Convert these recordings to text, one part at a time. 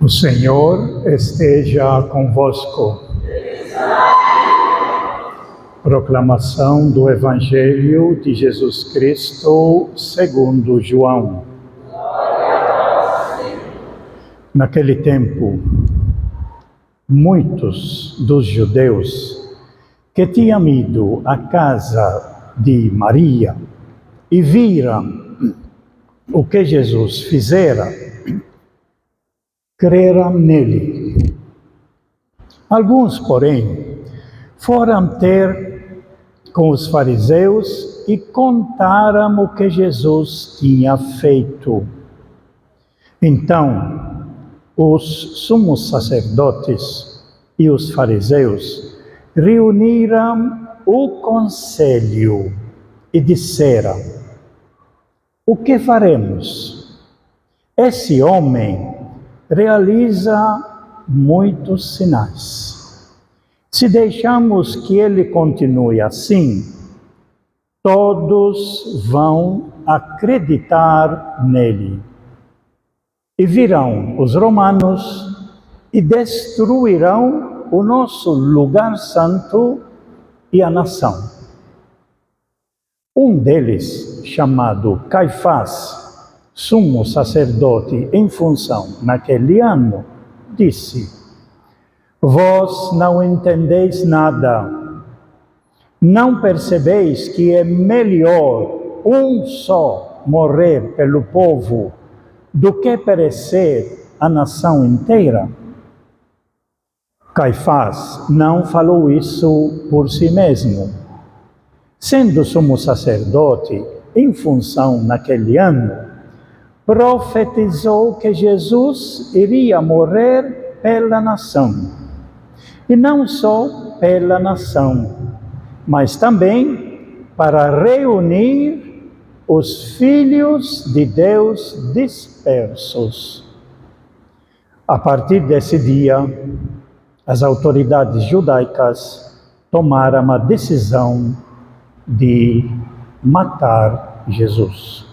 O Senhor esteja convosco. Proclamação do Evangelho de Jesus Cristo segundo João. Naquele tempo, muitos dos judeus que tinham ido à casa de Maria e viram o que Jesus fizera, creram nele. Alguns, porém, foram ter com os fariseus e contaram o que Jesus tinha feito. Então, os sumos sacerdotes e os fariseus reuniram o conselho e disseram: o que faremos? Esse homem realiza muitos sinais. Se deixamos que ele continue assim, todos vão acreditar nele. E virão os romanos e destruirão o nosso lugar santo e a nação. Um deles, chamado Caifás, sumo sacerdote em função naquele ano, disse: vós não entendeis nada. Não percebeis que é melhor um só morrer pelo povo do que perecer a nação inteira? Caifás não falou isso por si mesmo. Sendo sumo sacerdote em função naquele ano, profetizou que Jesus iria morrer pela nação. E não só pela nação, mas também para reunir os filhos de Deus dispersos. A partir desse dia, as autoridades judaicas tomaram a decisão de matar Jesus.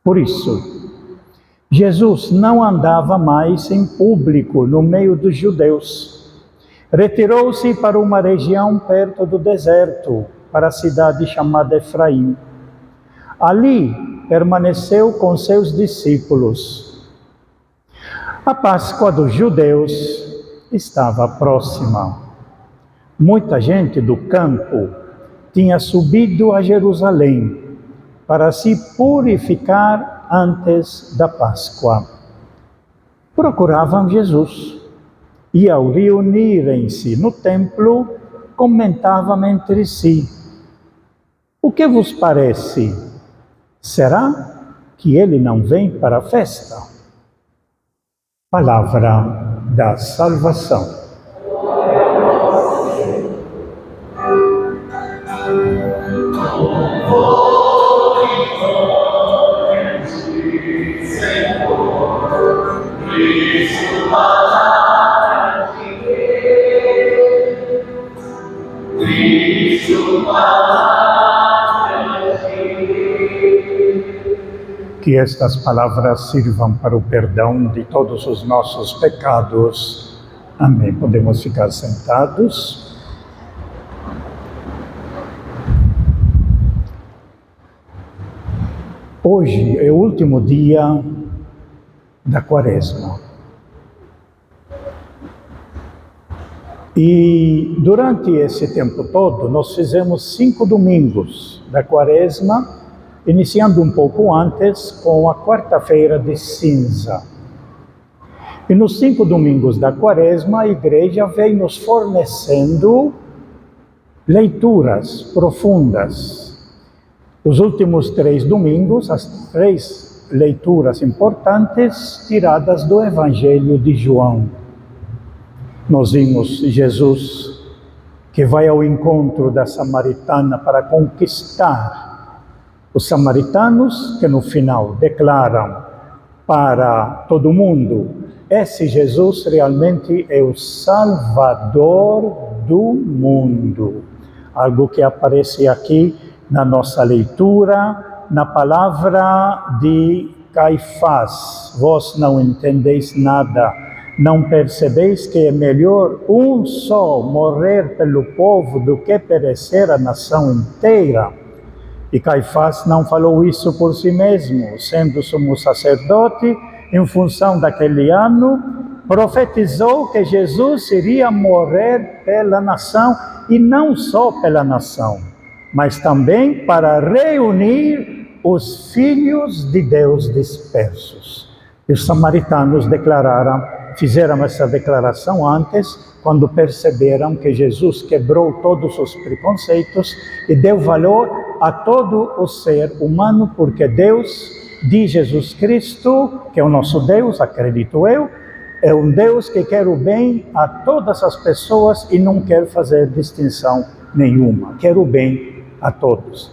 Por isso, Jesus não andava mais em público no meio dos judeus. Retirou-se para uma região perto do deserto, para a cidade chamada Efraim. Ali permaneceu com seus discípulos. A Páscoa dos judeus estava próxima. Muita gente do campo tinha subido a Jerusalém para se purificar antes da Páscoa. Procuravam Jesus e, ao reunirem-se no templo, comentavam entre si: o que vos parece? Será que ele não vem para a festa? Palavra da salvação. Que estas palavras sirvam para o perdão de todos os nossos pecados. Amém. Podemos ficar sentados. Hoje é o último dia da Quaresma. E durante esse tempo todo, nós fizemos 5 domingos da Quaresma, iniciando um pouco antes com a quarta-feira de cinza. E nos 5 domingos da Quaresma, a Igreja vem nos fornecendo leituras profundas. Os últimos 3 domingos, as 3 leituras importantes tiradas do Evangelho de João. Nós vimos Jesus que vai ao encontro da samaritana para conquistar os samaritanos, que no final declaram para todo mundo: esse Jesus realmente é o Salvador do mundo. Algo que aparece aqui na nossa leitura, na palavra de Caifás: vós não entendeis nada. Não percebeis que é melhor um só morrer pelo povo do que perecer a nação inteira? E Caifás não falou isso por si mesmo, sendo sumo sacerdote, em função daquele ano, profetizou que Jesus iria morrer pela nação, e não só pela nação, mas também para reunir os filhos de Deus dispersos. E os samaritanos fizeram essa declaração antes, quando perceberam que Jesus quebrou todos os preconceitos e deu valor a todo o ser humano, porque Deus de Jesus Cristo, que é o nosso Deus, acredito eu, é um Deus que quer o bem a todas as pessoas e não quer fazer distinção nenhuma, quer o bem a todos.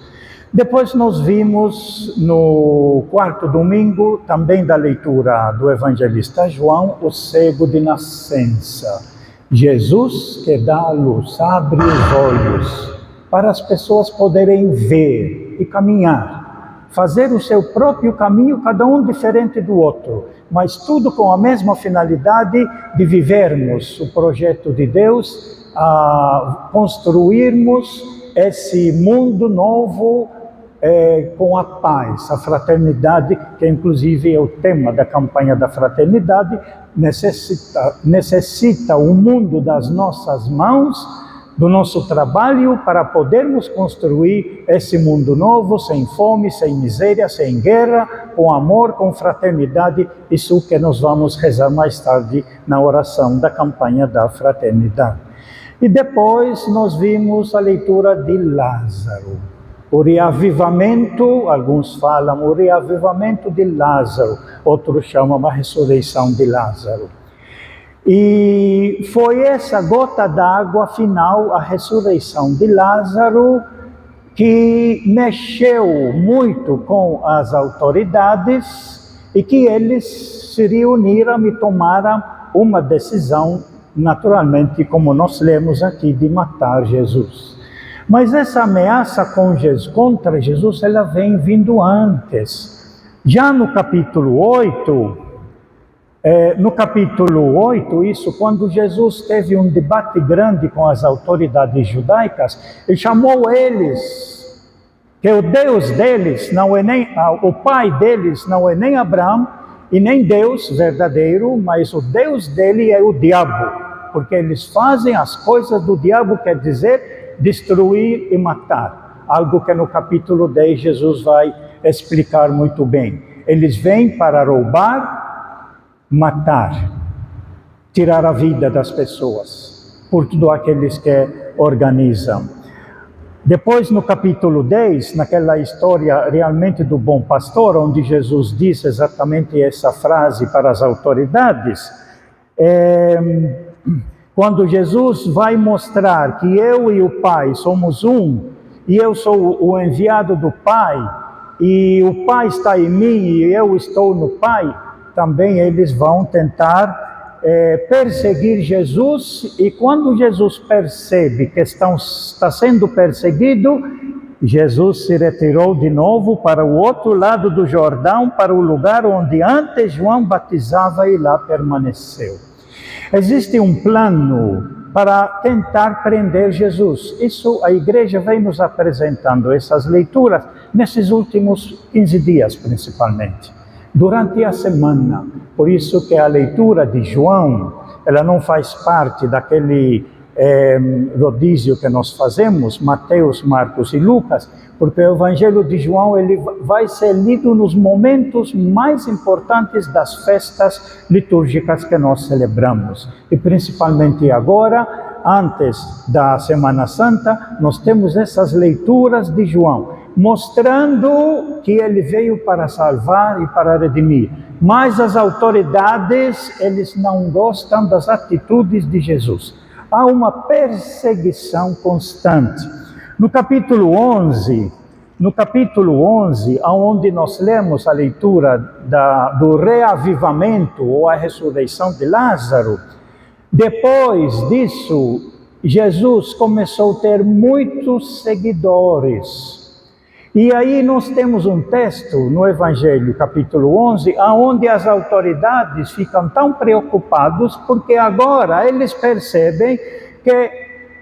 Depois nós vimos no quarto domingo, também da leitura do evangelista João, o cego de nascença. Jesus que dá a luz, abre os olhos para as pessoas poderem ver e caminhar, fazer o seu próprio caminho, cada um diferente do outro, mas tudo com a mesma finalidade de vivermos o projeto de Deus, a construirmos esse mundo novo com a paz, a fraternidade, que inclusive é o tema da campanha da fraternidade, necessita o mundo das nossas mãos, do nosso trabalho, para podermos construir esse mundo novo, sem fome, sem miséria, sem guerra, com amor, com fraternidade, isso que nós vamos rezar mais tarde na oração da campanha da fraternidade. E depois nós vimos a leitura de Lázaro. O reavivamento, alguns falam o reavivamento de Lázaro, outros chamam a ressurreição de Lázaro. E foi essa gota d'água final, a ressurreição de Lázaro, que mexeu muito com as autoridades e que eles se reuniram e tomaram uma decisão, naturalmente, como nós lemos aqui, de matar Jesus. Mas essa ameaça contra Jesus, ela vem vindo antes. Já no capítulo 8, isso quando Jesus teve um debate grande com as autoridades judaicas, ele chamou eles, que o Deus deles não é nem, o pai deles não é nem Abraão e nem Deus verdadeiro, mas o Deus dele é o diabo, porque eles fazem as coisas do diabo, quer dizer, destruir e matar. Algo que no capítulo 10 Jesus vai explicar muito bem. Eles vêm para roubar, matar, tirar a vida das pessoas, por tudo aqueles que organizam. Depois, no capítulo 10, naquela história realmente do bom pastor, onde Jesus diz exatamente essa frase para as autoridades, quando Jesus vai mostrar que eu e o Pai somos um, e eu sou o enviado do Pai, e o Pai está em mim e eu estou no Pai, também eles vão tentar perseguir Jesus, e quando Jesus percebe que está sendo perseguido, Jesus se retirou de novo para o outro lado do Jordão, para o lugar onde antes João batizava, e lá permaneceu. Existe um plano para tentar prender Jesus. Isso a igreja vem nos apresentando, essas leituras, nesses últimos 15 dias principalmente, durante a semana. Por isso que a leitura de João, ela não faz parte daquele rodízio que nós fazemos, Mateus, Marcos e Lucas, porque o Evangelho de João ele vai ser lido nos momentos mais importantes das festas litúrgicas que nós celebramos. E principalmente agora, antes da Semana Santa, nós temos essas leituras de João, mostrando que ele veio para salvar e para redimir. Mas as autoridades, eles não gostam das atitudes de Jesus. Há uma perseguição constante. No capítulo 11, onde nós lemos a leitura do reavivamento ou a ressurreição de Lázaro, depois disso, Jesus começou a ter muitos seguidores. E aí nós temos um texto no Evangelho, capítulo 11, onde as autoridades ficam tão preocupados porque agora eles percebem que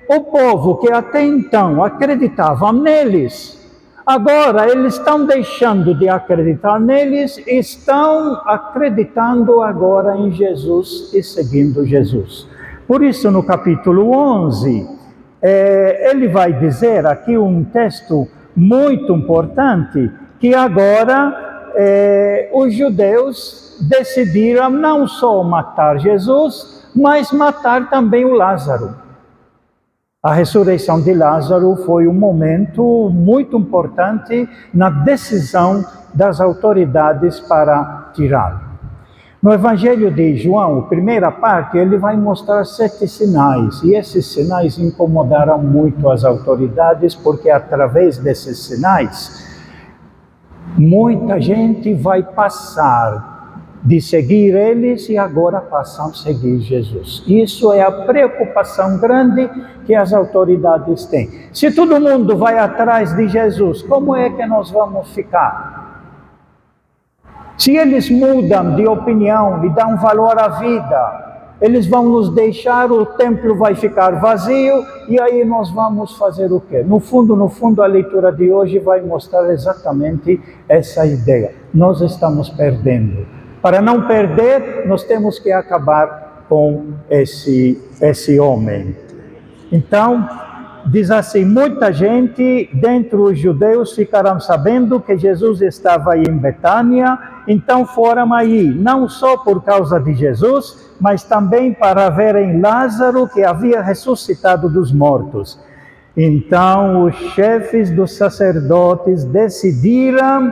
o povo que até então acreditava neles, agora eles estão deixando de acreditar neles e estão acreditando agora em Jesus e seguindo Jesus. Por isso, no capítulo 11, ele vai dizer aqui um texto muito importante, que agora os judeus decidiram não só matar Jesus, mas matar também o Lázaro. A ressurreição de Lázaro foi um momento muito importante na decisão das autoridades para tirá-lo. No Evangelho de João, a primeira parte, ele vai mostrar 7 sinais, e esses sinais incomodaram muito as autoridades, porque através desses sinais, muita gente vai passar de seguir eles e agora passam a seguir Jesus. Isso é a preocupação grande que as autoridades têm. Se todo mundo vai atrás de Jesus, como é que nós vamos ficar? Se eles mudam de opinião e dão valor à vida, eles vão nos deixar, o templo vai ficar vazio, e aí nós vamos fazer o quê? No fundo, a leitura de hoje vai mostrar exatamente essa ideia. Nós estamos perdendo. Para não perder, nós temos que acabar com esse homem. Então, diz assim, muita gente dentre os judeus ficaram sabendo que Jesus estava aí em Betânia, então foram aí, não só por causa de Jesus, mas também para verem Lázaro, que havia ressuscitado dos mortos. Então os chefes dos sacerdotes decidiram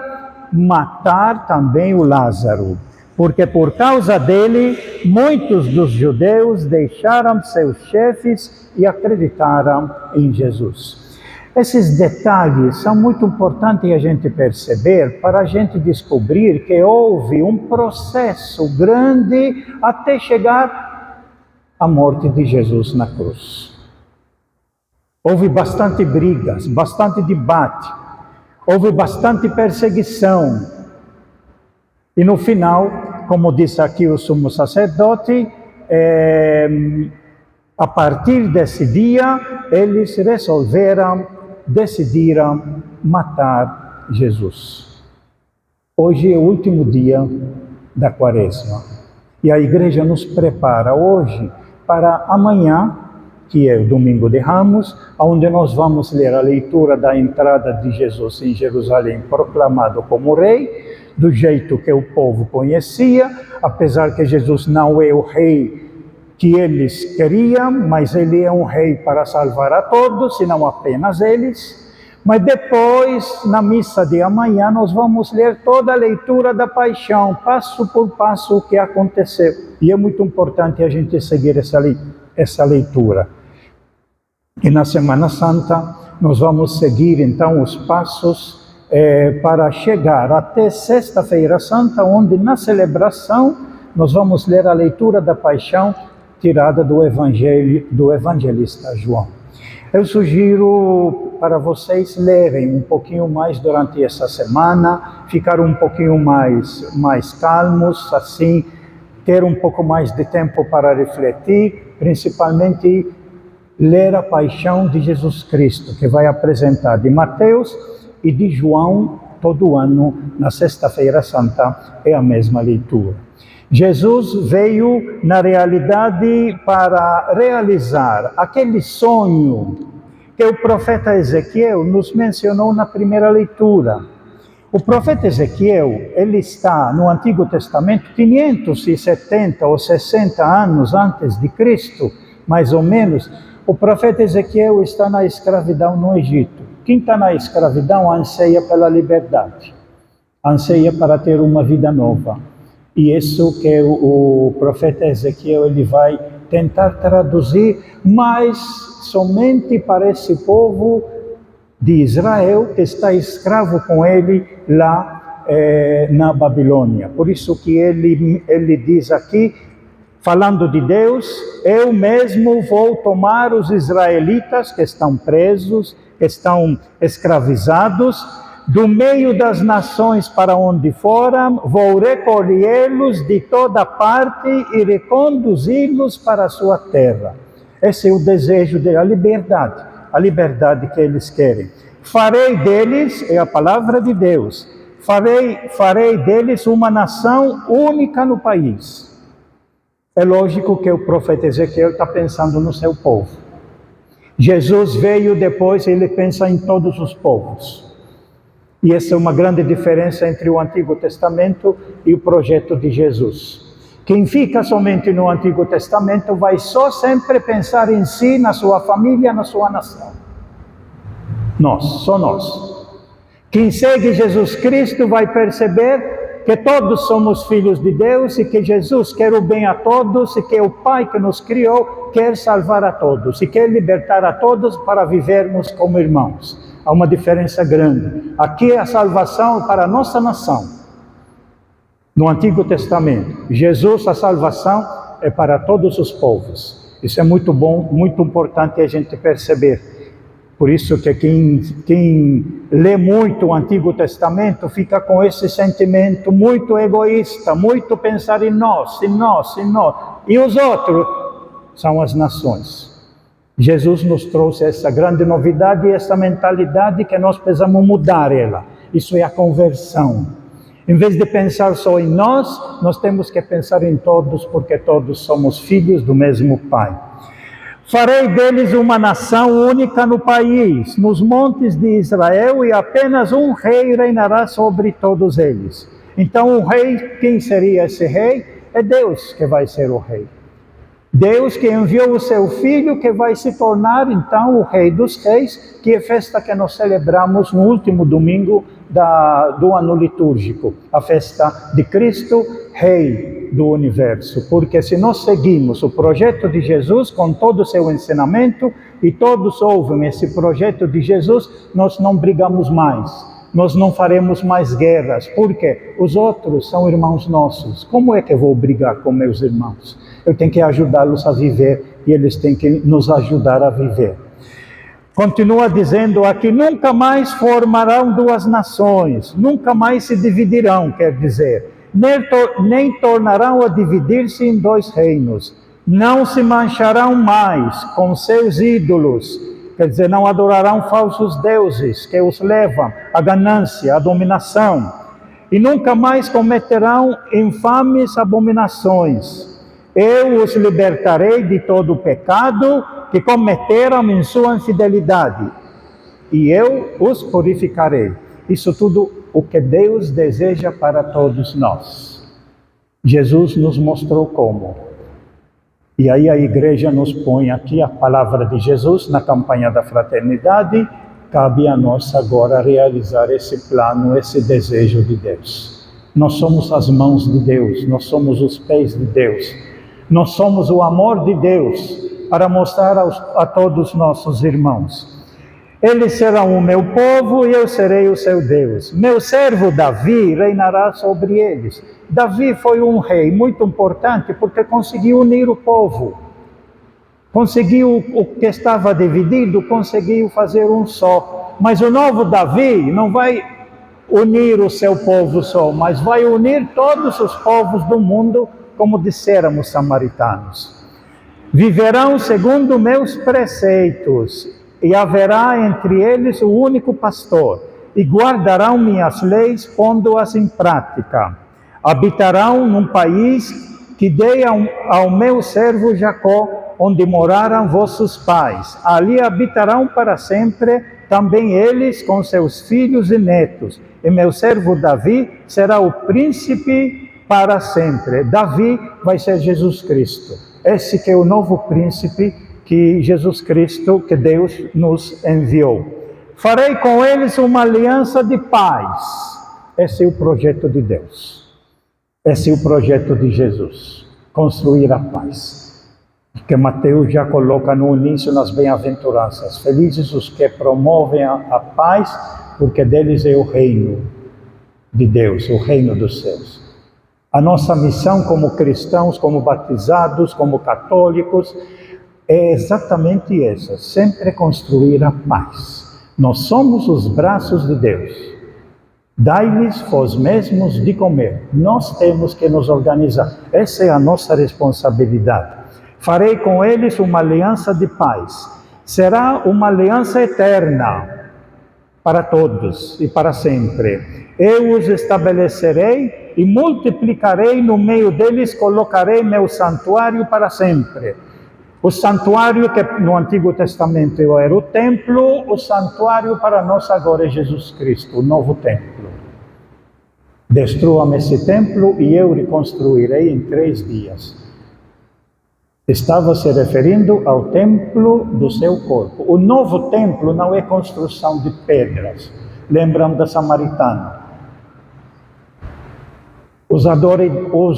matar também o Lázaro, porque por causa dele, muitos dos judeus deixaram seus chefes e acreditaram em Jesus. Esses detalhes são muito importantes a gente perceber para a gente descobrir que houve um processo grande até chegar à morte de Jesus na cruz. Houve bastante brigas, bastante debate, houve bastante perseguição. E no final, como disse aqui o sumo sacerdote, a partir desse dia, eles decidiram matar Jesus. Hoje é o último dia da Quaresma. E a igreja nos prepara hoje para amanhã, que é o Domingo de Ramos, onde nós vamos ler a leitura da entrada de Jesus em Jerusalém, proclamado como rei, do jeito que o povo conhecia, apesar que Jesus não é o rei que eles queriam, mas ele é um rei para salvar a todos, e não apenas eles. Mas depois, na missa de amanhã, nós vamos ler toda a leitura da paixão, passo por passo o que aconteceu. E é muito importante a gente seguir essa leitura. E na Semana Santa, nós vamos seguir então os passos para chegar até Sexta-feira Santa, onde na celebração nós vamos ler a leitura da paixão tirada do Evangelho do evangelista João. Eu sugiro para vocês lerem um pouquinho mais durante essa semana, ficar um pouquinho mais calmos, assim, ter um pouco mais de tempo para refletir, principalmente ler a paixão de Jesus Cristo, que vai apresentar de Mateus e de João todo ano, na Sexta-feira Santa, é a mesma leitura. Jesus veio, na realidade, para realizar aquele sonho que o profeta Ezequiel nos mencionou na primeira leitura. O profeta Ezequiel, ele está no Antigo Testamento 570 ou 60 anos antes de Cristo, mais ou menos. O profeta Ezequiel está na escravidão no Egito. Quem está na escravidão anseia pela liberdade, anseia para ter uma vida nova. E isso que o profeta Ezequiel ele vai tentar traduzir, mas somente para esse povo de Israel que está escravo com ele lá na Babilônia. Por isso que ele diz aqui, falando de Deus, eu mesmo vou tomar os israelitas que estão presos, que estão escravizados, do meio das nações para onde foram, vou recolhê-los de toda parte e reconduzi-los para a sua terra. Esse é o desejo da liberdade, a liberdade que eles querem. Farei deles, é a palavra de Deus, farei deles uma nação única no país. É lógico que o profeta Ezequiel está pensando no seu povo. Jesus veio depois e ele pensa em todos os povos. E essa é uma grande diferença entre o Antigo Testamento e o projeto de Jesus. Quem fica somente no Antigo Testamento vai só sempre pensar em si, na sua família, na sua nação. Só nós. Quem segue Jesus Cristo vai perceber que todos somos filhos de Deus e que Jesus quer o bem a todos e que o Pai que nos criou quer salvar a todos e quer libertar a todos para vivermos como irmãos. Há uma diferença grande. Aqui é a salvação para a nossa nação. No Antigo Testamento, Jesus, a salvação é para todos os povos. Isso é muito bom, muito importante a gente perceber. Por isso que quem lê muito o Antigo Testamento fica com esse sentimento muito egoísta, muito pensar em nós, em nós, em nós. E os outros são as nações. Jesus nos trouxe essa grande novidade e essa mentalidade que nós precisamos mudar ela. Isso é a conversão. Em vez de pensar só em nós temos que pensar em todos, porque todos somos filhos do mesmo Pai. Farei deles uma nação única no país, nos montes de Israel, e apenas um rei reinará sobre todos eles. Então o rei, quem seria esse rei? É Deus que vai ser o rei. Deus que enviou o seu Filho, que vai se tornar então o Rei dos Reis, que é a festa que nós celebramos no último domingo do ano litúrgico, a festa de Cristo, Rei do Universo. Porque se nós seguimos o projeto de Jesus com todo o seu ensinamento, e todos ouvem esse projeto de Jesus, nós não brigamos mais. Nós não faremos mais guerras, porque os outros são irmãos nossos. Como é que eu vou brigar com meus irmãos? Eu tenho que ajudá-los a viver e eles têm que nos ajudar a viver. Continua dizendo aqui, nunca mais formarão duas nações, nunca mais se dividirão, quer dizer, nem tornarão a dividir-se em dois reinos, não se mancharão mais com seus ídolos, quer dizer, não adorarão falsos deuses que os levam à ganância, à dominação, e nunca mais cometerão infames abominações. Eu os libertarei de todo o pecado que cometeram em sua infidelidade, e eu os purificarei. Isso tudo o que Deus deseja para todos nós. Jesus nos mostrou como. E aí a igreja nos põe aqui a palavra de Jesus na campanha da fraternidade. Cabe a nós agora realizar esse plano, esse desejo de Deus. Nós somos as mãos de Deus, nós somos os pés de Deus. Nós somos o amor de Deus para mostrar a todos nossos irmãos. Eles serão o meu povo e eu serei o seu Deus. Meu servo Davi reinará sobre eles. Davi foi um rei muito importante porque conseguiu unir o povo. Conseguiu o que estava dividido, conseguiu fazer um só. Mas o novo Davi não vai unir o seu povo só, mas vai unir todos os povos do mundo, como disseram os samaritanos. Viverão segundo meus preceitos, e haverá entre eles o único pastor, e guardarão minhas leis, pondo-as em prática. Habitarão num país que dei ao meu servo Jacó, onde moraram vossos pais. Ali habitarão para sempre, também eles com seus filhos e netos. E meu servo Davi será o príncipe para sempre. Davi vai ser Jesus Cristo. Esse que é o novo príncipe que Jesus Cristo, que Deus nos enviou. Farei com eles uma aliança de paz. Esse é o projeto de Deus. Esse é o projeto de Jesus. Construir a paz. Que Mateus já coloca no início nas bem-aventuranças. Felizes os que promovem a paz, porque deles é o reino de Deus, o reino dos céus. A nossa missão como cristãos, como batizados, como católicos, é exatamente essa, sempre construir a paz. Nós somos os braços de Deus. Dai-lhes vós mesmos de comer. Nós temos que nos organizar. Essa é a nossa responsabilidade. Farei com eles uma aliança de paz. Será uma aliança eterna para todos e para sempre. Eu os estabelecerei e multiplicarei no meio deles, colocarei meu santuário para sempre. O santuário que no Antigo Testamento era o templo, o santuário para nós agora é Jesus Cristo, o novo templo. Destruam esse templo e eu reconstruirei em 3 dias. Estava se referindo ao templo do seu corpo. O novo templo não é construção de pedras. Lembram da Samaritana? Os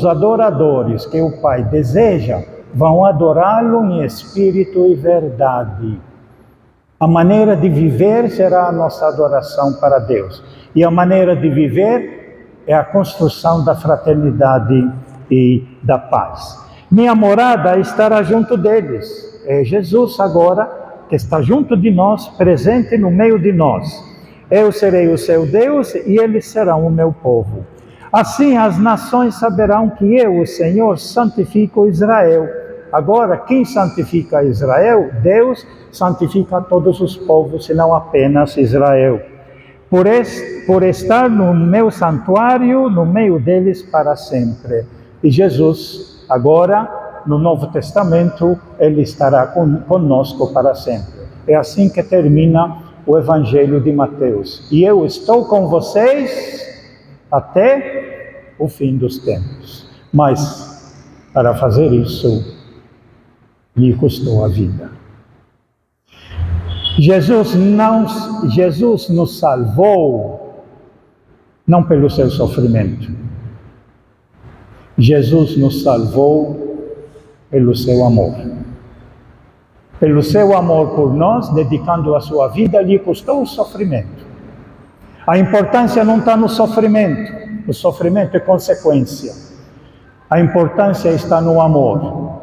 adoradores que o Pai deseja vão adorá-lo em espírito e verdade. A maneira de viver será a nossa adoração para Deus. E a maneira de viver é a construção da fraternidade e da paz. Minha morada estará junto deles. É Jesus agora que está junto de nós, presente no meio de nós. Eu serei o seu Deus e eles serão o meu povo. Assim as nações saberão que eu, o Senhor, santifico Israel. Agora, quem santifica Israel? Deus santifica todos os povos, e não apenas Israel. Por estar no meu santuário, no meio deles para sempre. E Jesus, agora, no Novo Testamento, ele estará conosco para sempre. É assim que termina o Evangelho de Mateus. E eu estou com vocês até o fim dos tempos. Mas, para fazer isso, lhe custou a vida. Jesus nos salvou não pelo seu sofrimento. Jesus nos salvou pelo seu amor. Pelo seu amor por nós, dedicando a sua vida, lhe custou o sofrimento. A importância não está no sofrimento. O sofrimento é consequência. A importância está no amor.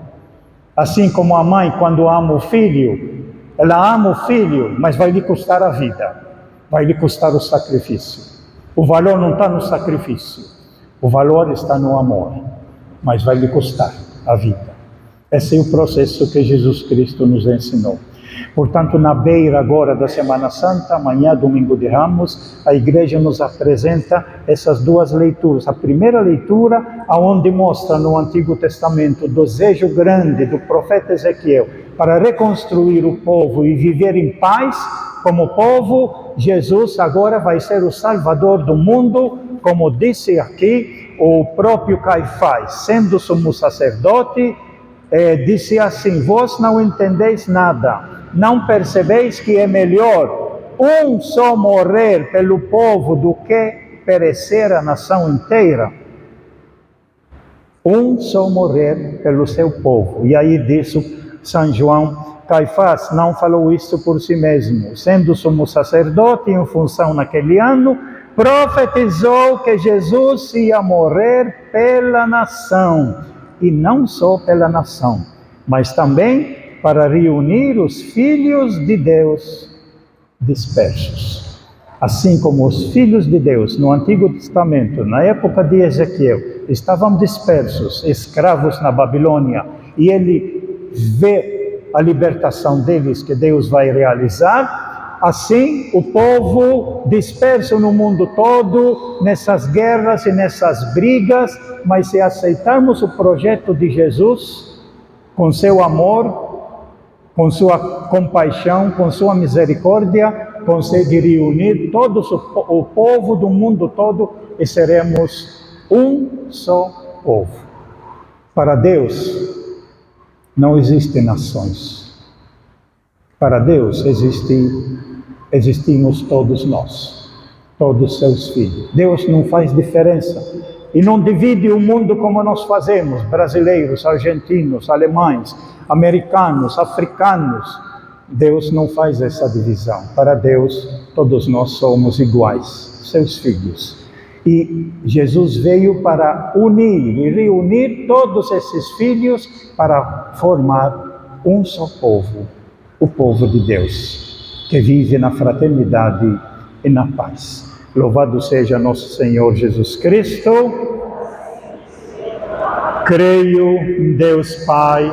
Assim como a mãe, quando ama o filho, ela ama o filho, mas vai lhe custar a vida. Vai lhe custar o sacrifício. O valor não está no sacrifício. O valor está no amor. Mas vai lhe custar a vida. Esse é o processo que Jesus Cristo nos ensinou. Portanto, na beira agora da Semana Santa, amanhã, domingo de Ramos, a igreja nos apresenta essas 2 leituras. A primeira leitura, onde mostra no Antigo Testamento o desejo grande do profeta Ezequiel para reconstruir o povo e viver em paz como povo. Jesus agora vai ser o Salvador do mundo, como disse aqui o próprio Caifás, sendo sumo sacerdote, disse assim: vós não entendeis nada. Não percebeis que é melhor um só morrer pelo povo do que perecer a nação inteira? Um só morrer pelo seu povo. E aí diz São João: Caifás não falou isso por si mesmo. Sendo sumo sacerdote, em função naquele ano, profetizou que Jesus ia morrer pela nação. E não só pela nação, mas também para reunir os filhos de Deus dispersos. Assim como os filhos de Deus no Antigo Testamento, na época de Ezequiel, estavam dispersos, escravos na Babilônia, e ele vê a libertação deles que Deus vai realizar, assim o povo disperso no mundo todo, nessas guerras e nessas brigas, mas se aceitarmos o projeto de Jesus, com seu amor, com sua compaixão, com sua misericórdia, consegue reunir todos o povo do mundo todo e seremos um só povo. Para Deus não existem nações. Para Deus existimos todos nós, todos seus filhos. Deus não faz diferença e não divide o mundo como nós fazemos, brasileiros, argentinos, alemães, americanos, africanos. Deus não faz essa divisão. Para Deus, todos nós somos iguais, seus filhos. E Jesus veio para unir e reunir todos esses filhos para formar um só povo, o povo de Deus, que vive na fraternidade e na paz. Louvado seja nosso Senhor Jesus Cristo. Creio em Deus Pai,